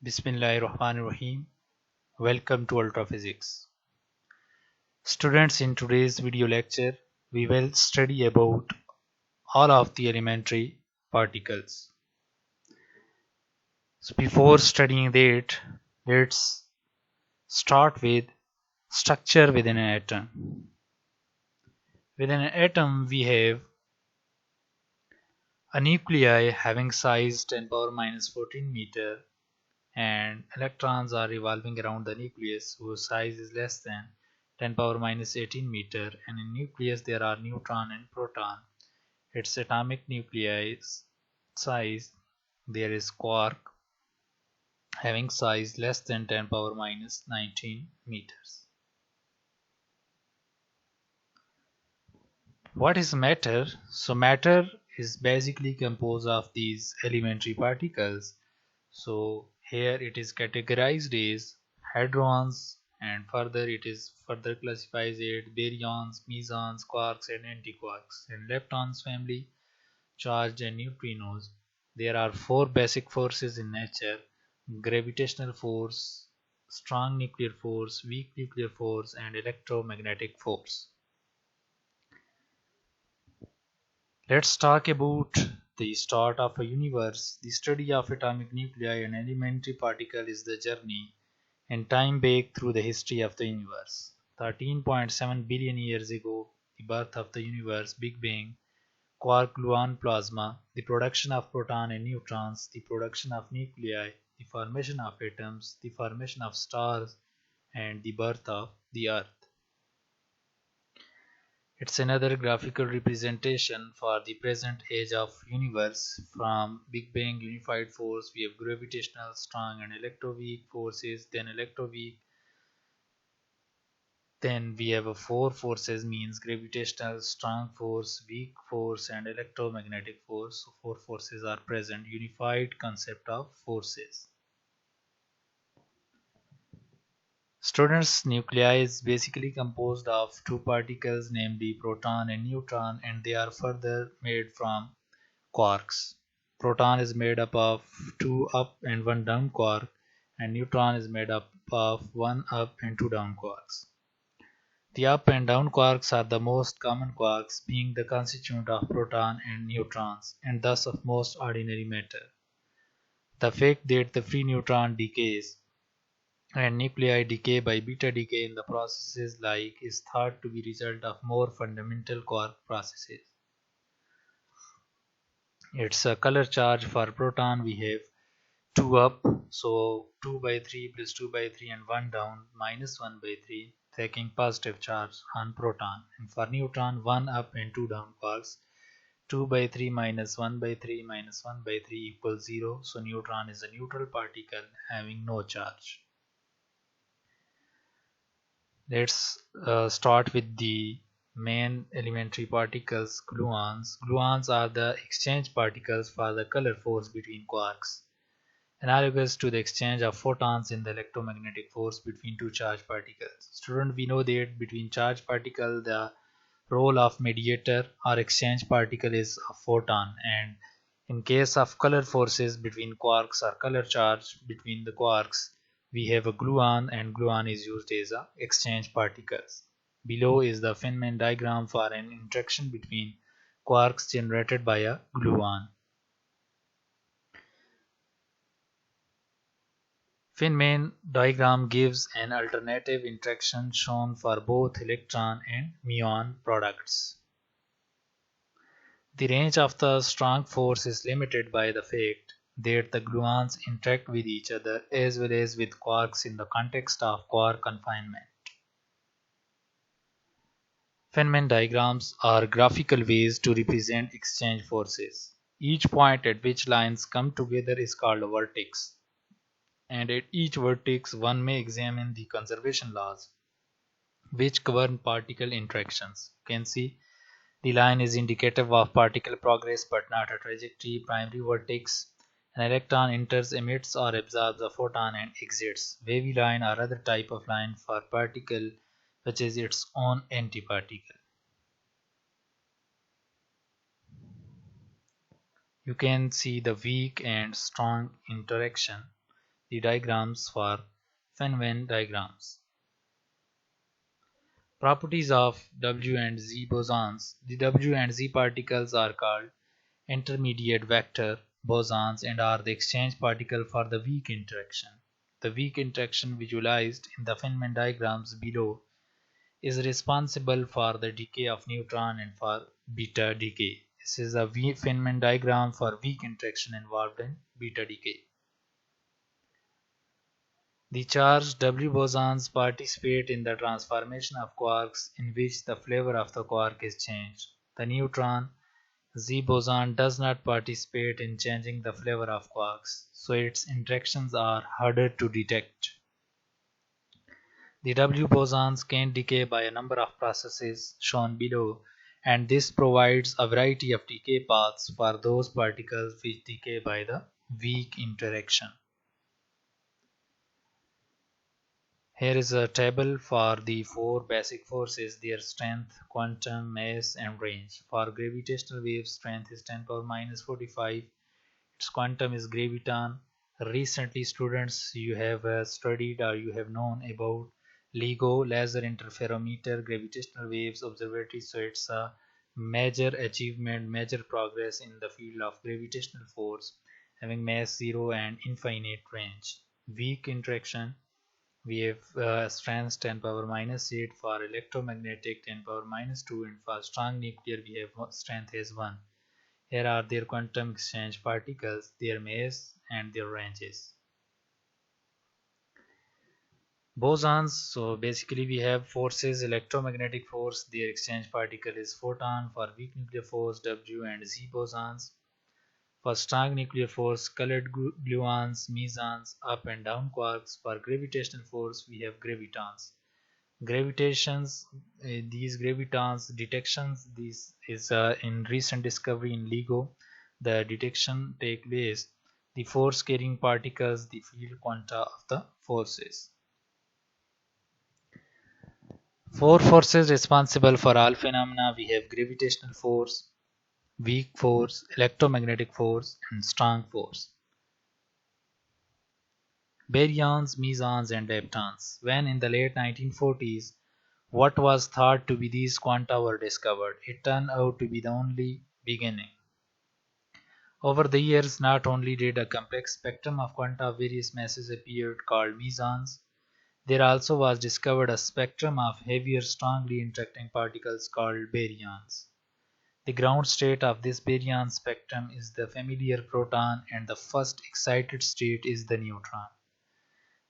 Bismillahirrahmanirrahim. Welcome to Ultra Physics. Students, in today's video lecture, we will study about all of the elementary particles. So before studying that, let's start with structure within an atom. Within an atom, we have a nuclei having size 10 power minus 14 meter, and electrons are revolving around the nucleus whose size is less than 10 power minus 18 meter, and in nucleus there are neutron and proton. Its atomic nuclei size, there is quark having size less than 10 power minus 19 meters. What is matter? So matter is basically composed of these elementary particles. So here it is categorized as hadrons, and further it is further classifies it baryons, mesons, quarks and antiquarks, and leptons family, charged and neutrinos. There are four basic forces in nature: gravitational force, strong nuclear force, weak nuclear force, and electromagnetic force. Let's talk about the start of a universe. The study of atomic nuclei and elementary particles is the journey in time back through the history of the universe. 13.7 billion years ago, the birth of the universe, Big Bang, quark gluon plasma, the production of proton and neutrons, the production of nuclei, the formation of atoms, the formation of stars, and the birth of the earth. It's another graphical representation for the present age of universe. From Big Bang unified force, we have gravitational, strong and electroweak forces, then we have a four forces, means gravitational, strong force, weak force and electromagnetic force. So four forces are present, unified concept of forces. Students, nuclei is basically composed of two particles, namely proton and neutron, and they are further made from quarks. Proton is made up of two up and one down quark, and neutron is made up of one up and two down quarks. The up and down quarks are the most common quarks, being the constituent of proton and neutrons, and thus of most ordinary matter. The fact that the free neutron decays and nuclei decay by beta decay in the processes like is thought to be result of more fundamental quark processes. It's a color charge. For proton we have 2 up, so 2 by 3 plus 2 by 3 and 1 down, minus 1 by 3, taking positive charge on proton. And for neutron, 1 up and 2 down quarks, 2 by 3 minus 1 by 3 minus 1 by 3 equals 0, so neutron is a neutral particle having no charge. Let's start with the main elementary particles, gluons. Gluons are the exchange particles for the color force between quarks, analogous to the exchange of photons in the electromagnetic force between two charged particles. Student, we know that between charged particle the role of mediator or exchange particle is a photon, and in case of color forces between quarks or color charge between the quarks, we have a gluon, and gluon is used as a exchange particles. Below is the Feynman diagram for an interaction between quarks generated by a gluon. Feynman diagram gives an alternative interaction shown for both electron and muon products. The range of the strong force is limited by the fact that the gluons interact with each other as well as with quarks in the context of quark confinement. Feynman diagrams are graphical ways to represent exchange forces. Each point at which lines come together is called a vertex, and at each vertex one may examine the conservation laws which govern particle interactions. You can see the line is indicative of particle progress but not a trajectory. Primary vertex: an electron enters, emits or absorbs a photon and exits. Wavy line or other type of line for particle which is its own antiparticle. You can see the weak and strong interaction. the diagrams for Feynman diagrams. Properties of W and Z bosons. The W and Z particles are called intermediate vector bosons and are the exchange particle for the weak interaction. The weak interaction visualized in the Feynman diagrams below is responsible for the decay of neutron and for beta decay. This is a Feynman diagram for weak interaction involved in beta decay. The charged W bosons participate in the transformation of quarks in which the flavor of the quark is changed. The neutron Z boson does not participate in changing the flavor of quarks, so its interactions are harder to detect. The W bosons can decay by a number of processes shown below, and this provides a variety of decay paths for those particles which decay by the weak interaction. Here is a table for the four basic forces, their strength, quantum, mass, and range. For gravitational waves, strength is 10 power minus 45. Its quantum is graviton. Recently, students, you have studied or you have known about LIGO, Laser Interferometer, Gravitational Waves Observatory. So it's a major achievement, major progress in the field of gravitational force, having mass 0 and infinite range. Weak interaction, we have strength 10 power minus 8. For electromagnetic 10 power minus 2, and for strong nuclear we have strength as 1. Here are their quantum exchange particles, their mass and their ranges. Bosons, so basically we have forces, electromagnetic force, their exchange particle is photon. For weak nuclear force, W and Z bosons. For strong nuclear force, colored gluons, mesons, up and down quarks. For gravitational force, we have gravitons. Gravitations, these gravitons detections, this is in recent discovery in LIGO. The detection take place the force carrying particles, the field quanta of the forces. Four forces responsible for all phenomena. We have gravitational force, weak force, electromagnetic force, and strong force. Baryons, mesons, and leptons. When in the late 1940s, what was thought to be these quanta were discovered, it turned out to be the only beginning. Over the years, not only did a complex spectrum of quanta of various masses appear called mesons, there also was discovered a spectrum of heavier, strongly interacting particles called baryons. The ground state of this baryon spectrum is the familiar proton, and the first excited state is the neutron.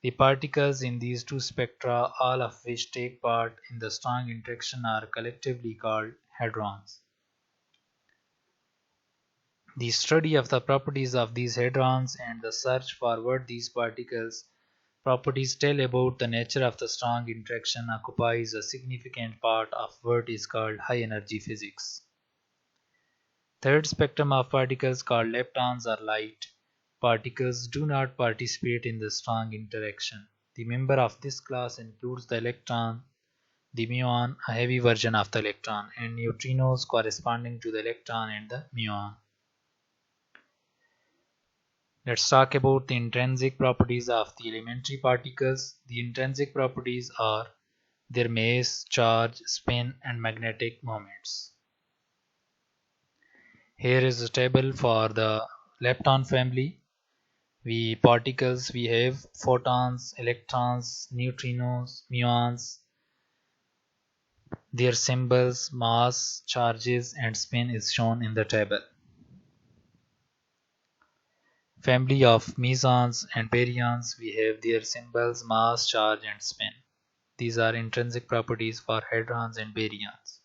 The particles in these two spectra, all of which take part in the strong interaction, are collectively called hadrons. The study of the properties of these hadrons and the search for what these particles' properties tell about the nature of the strong interaction occupies a significant part of what is called high energy physics. Third spectrum of particles called leptons are light. Particles do not participate in the strong interaction. The member of this class includes the electron, the muon, a heavy version of the electron, and neutrinos corresponding to the electron and the muon. Let's talk about the intrinsic properties of the elementary particles. The intrinsic properties are their mass, charge, spin, and magnetic moments. Here is a table for the lepton family. We particles, we have photons, electrons, neutrinos, muons. Their symbols, mass, charges, and spin is shown in the table. Family of mesons and baryons, we have their symbols, mass, charge, and spin. These are intrinsic properties for hadrons and baryons.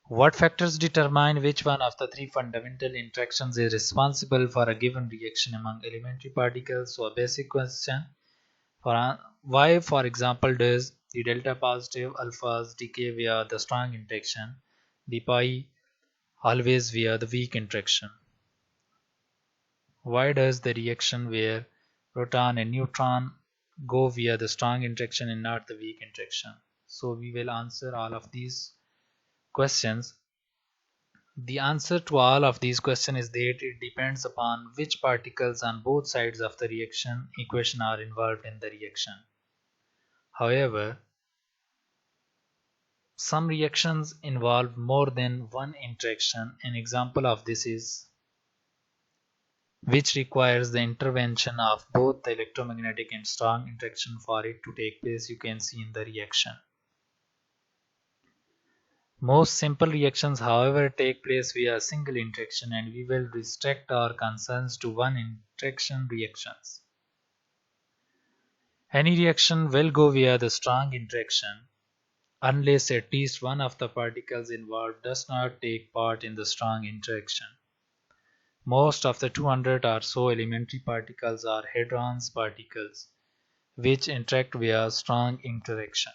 What factors determine which one of the three fundamental interactions is responsible for a given reaction among elementary particles? So a basic question, why, for example, does the delta positive alphas decay via the strong interaction, the pi always via the weak interaction? Why does the reaction where proton and neutron go via the strong interaction and not the weak interaction? So we will answer all of these questions. The answer to all of these questions is that it depends upon which particles on both sides of the reaction equation are involved in the reaction. However, some reactions involve more than one interaction. An example of this is which requires the intervention of both the electromagnetic and strong interaction for it to take place. You can see in the reaction. Most simple reactions, however, take place via a single interaction, and we will restrict our concerns to one interaction reactions. Any reaction will go via the strong interaction unless at least one of the particles involved does not take part in the strong interaction. Most of the 200 or so elementary particles are hadrons particles, which interact via strong interaction.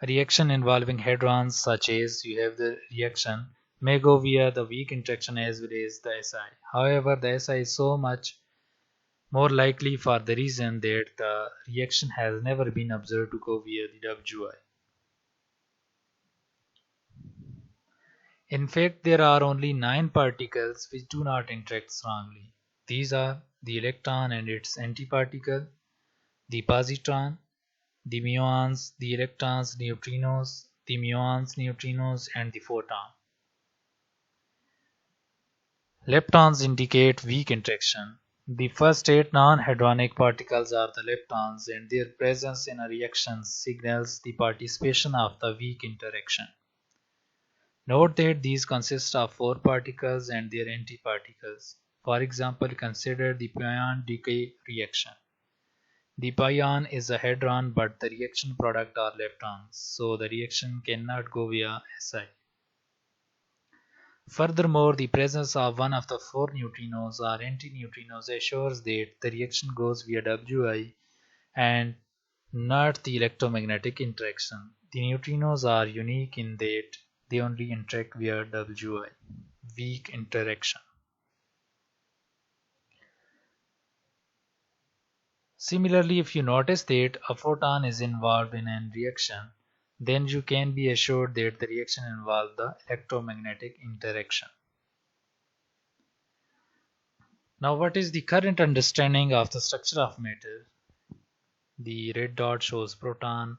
A reaction involving hadrons, such as you have the reaction, may go via the weak interaction as well as the Si. However, the Si is so much more likely for the reason that the reaction has never been observed to go via the Wi. In fact, there are only 9 particles which do not interact strongly. These are the electron and its antiparticle, the positron, the muons, the electrons, neutrinos, the muons, neutrinos, and the photon. Leptons indicate weak interaction. The first 8 non-hadronic particles are the leptons, and their presence in a reaction signals the participation of the weak interaction. Note that these consist of 4 particles and their antiparticles. For example, consider the pion decay reaction. The pion is a hadron, but the reaction product are leptons, so the reaction cannot go via Si. Furthermore, the presence of one of the 4 neutrinos or antineutrinos assures that the reaction goes via Wi and not the electromagnetic interaction. The neutrinos are unique in that they only interact via Wi, weak interaction. Similarly, if you notice that a photon is involved in a reaction, then you can be assured that the reaction involves the electromagnetic interaction. Now, what is the current understanding of the structure of matter? The red dot shows proton,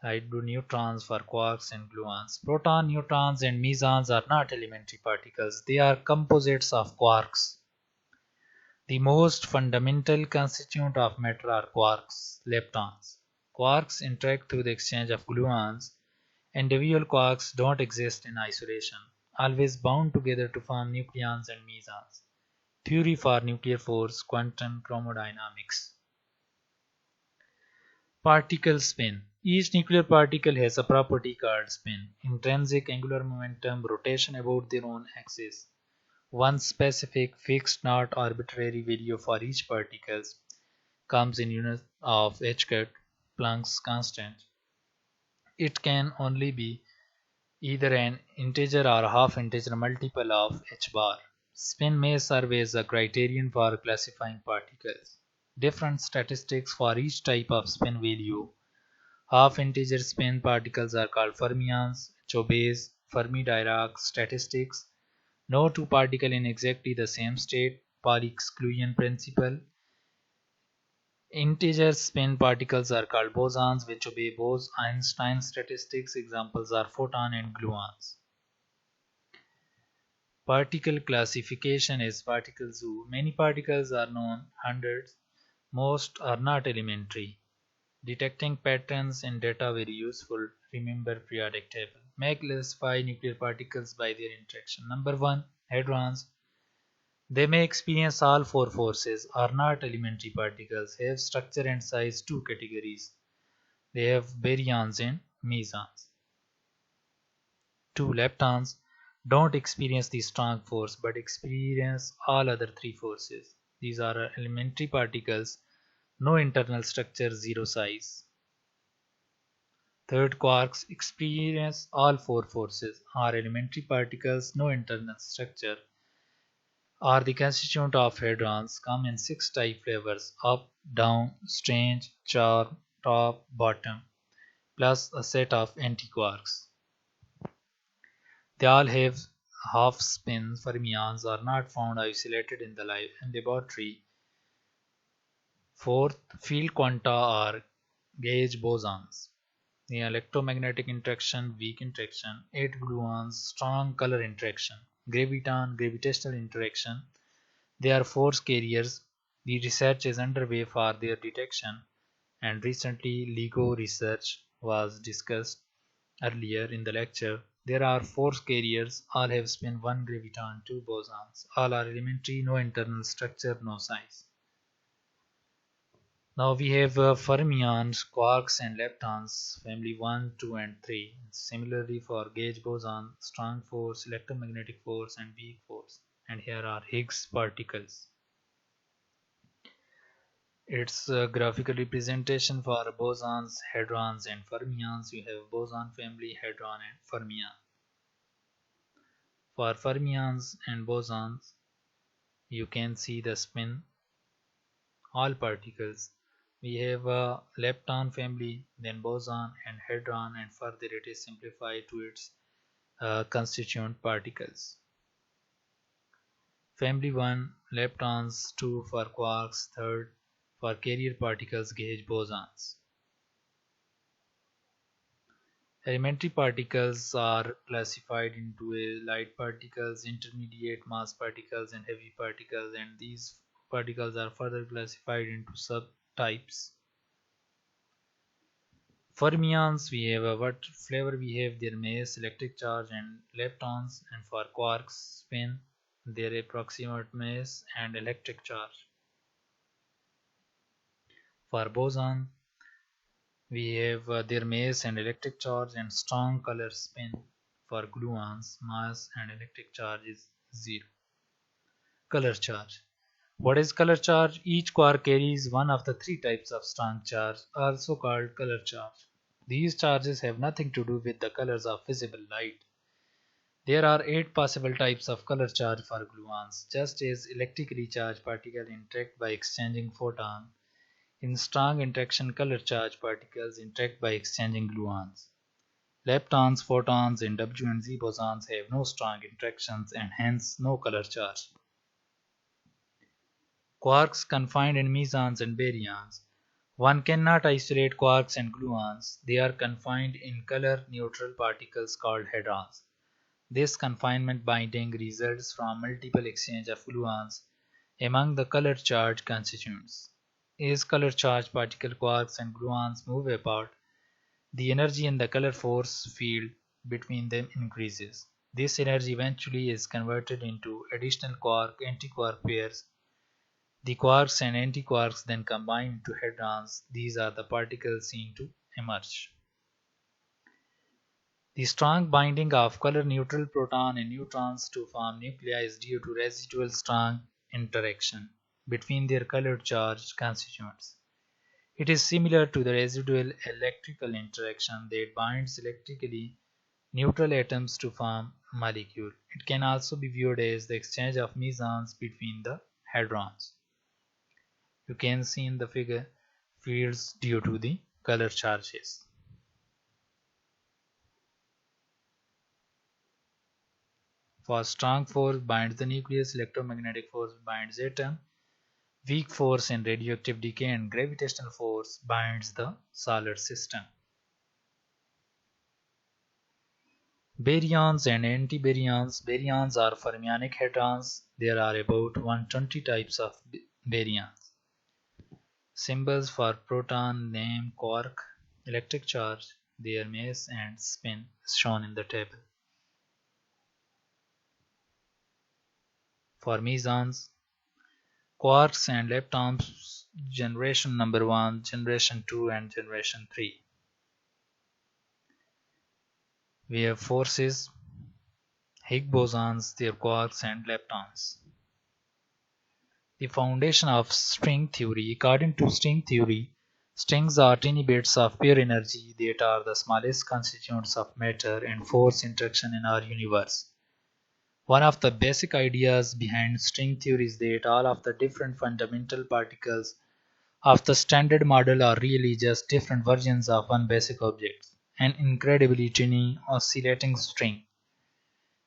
blue neutrons for quarks and gluons. Proton, neutrons, and mesons are not elementary particles, they are composites of quarks. The most fundamental constituent of matter are quarks, leptons. Quarks interact through the exchange of gluons. Individual quarks don't exist in isolation, always bound together to form nucleons and mesons. Theory for nuclear force, quantum chromodynamics. Particle spin. Each nuclear particle has a property called spin, intrinsic angular momentum, rotation about their own axis. One specific, fixed, not arbitrary value for each particle comes in units of h cut, Planck's constant. It can only be either an integer or a half-integer multiple of h bar. Spin may serve as a criterion for classifying particles. Different statistics for each type of spin value. Half-integer spin particles are called fermions, which obeys Fermi-Dirac statistics. No two particles in exactly the same state, Pauli-exclusion principle. Integer spin particles are called bosons, which obey Bose-Einstein statistics. Examples are photon and gluons. Particle classification is particle zoo. Many particles are known, hundreds. Most are not elementary. Detecting patterns in data very useful. Remember periodic table. May classify nuclear particles by their interaction. Number 1. Hadrons. They may experience all 4 forces, are not elementary particles, have structure and size 2 categories. They have baryons and mesons. 2. Leptons don't experience the strong force but experience all other 3 forces. These are elementary particles, no internal structure, 0 size. Third, quarks experience all 4 forces, are elementary particles, no internal structure, are the constituent of hadrons, come in 6 type flavors: up, down, strange, charm, top, bottom, plus a set of antiquarks. They all have half-spin fermions are not found isolated in the laboratory. Fourth, field quanta are gauge bosons. The electromagnetic interaction, weak interaction. 8 gluons, strong color interaction. Graviton, gravitational interaction. They are force carriers. The research is underway for their detection, and recently LIGO research was discussed earlier in the lecture. There are force carriers, all have spin 1 graviton, 2 bosons. All are elementary, no internal structure, no size. Now we have fermions, quarks and leptons, family 1, 2 and 3. Similarly for gauge boson, strong force, electromagnetic force and weak force. And here are Higgs particles. Its graphical representation for bosons, hadrons and fermions. You have boson family, hadron and fermion. For fermions and bosons, you can see the spin all particles. We have a lepton family, then boson and hadron, and further it is simplified to its constituent particles. Family 1, leptons, 2 for quarks, 3rd for carrier particles, gauge bosons. Elementary particles are classified into light particles, intermediate mass particles, and heavy particles, and these particles are further classified into subtypes. Fermions, we have what flavor we have their mass, electric charge, and leptons, and for quarks, spin, their approximate mass and electric charge. For boson, we have their mass and electric charge and strong color spin. For gluons, mass and electric charge is 0. Color charge. What is color charge? Each quark carries one of the 3 types of strong charge, also called color charge. These charges have nothing to do with the colors of visible light. There are 8 possible types of color charge for gluons. Just as electrically charged particles interact by exchanging photon, in strong interaction color charge particles interact by exchanging gluons. Leptons, photons, and W and Z bosons have no strong interactions and hence no color charge. Quarks confined in mesons and baryons. One cannot isolate quarks and gluons. They are confined in color-neutral particles called hadrons. This confinement binding results from multiple exchange of gluons among the color-charged constituents. As color-charged particle quarks and gluons move apart, the energy in the color force field between them increases. This energy eventually is converted into additional quark-antiquark pairs. The quarks and antiquarks then combine into hadrons. These are the particles seen to emerge. The strong binding of color-neutral proton and neutrons to form nuclei is due to residual strong interaction between their color-charged constituents. It is similar to the residual electrical interaction that binds electrically neutral atoms to form a molecule. It can also be viewed as the exchange of mesons between the hadrons. You can see in the figure fields due to the color charges. For strong force binds the nucleus, electromagnetic force binds atom, weak force and radioactive decay and gravitational force binds the solar system. Baryons and antibaryons. Baryons are fermionic hadrons. There are about 120 types of baryons. Symbols for proton, name, quark, electric charge, their mass and spin is shown in the table. For mesons, quarks and leptons, generation number 1, generation 2 and generation 3. We have forces, Higgs bosons, their quarks and leptons. The foundation of string theory. According to string theory, strings are tiny bits of pure energy that are the smallest constituents of matter and force interaction in our universe. One of the basic ideas behind string theory is that all of the different fundamental particles of the standard model are really just different versions of one basic object, an incredibly tiny oscillating string.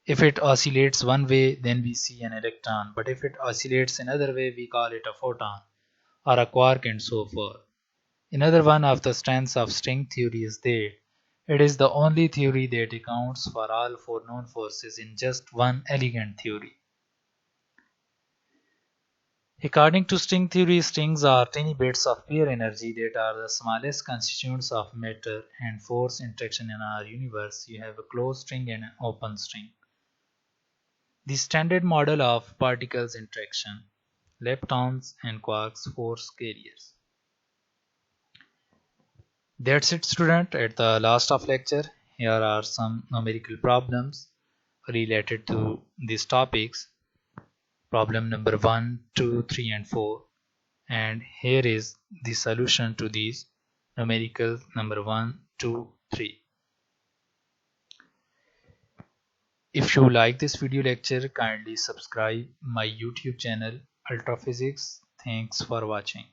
If it oscillates one way, then we see an electron, but if it oscillates another way, we call it a photon or a quark and so forth. Another one of the strengths of string theory is that it is the only theory that accounts for all four known forces in just one elegant theory. According to string theory, strings are tiny bits of pure energy that are the smallest constituents of matter and force interaction in our universe. You have a closed string and an open string. The standard model of particles interaction, leptons and quarks force carriers. That's it, student. At the last of lecture, here are some numerical problems related to these topics. Problem number 1, 2, 3 and 4. And here is the solution to these numerical number 1, 2, 3. If you like this video lecture, kindly subscribe my YouTube channel Ultraphysics. Thanks for watching.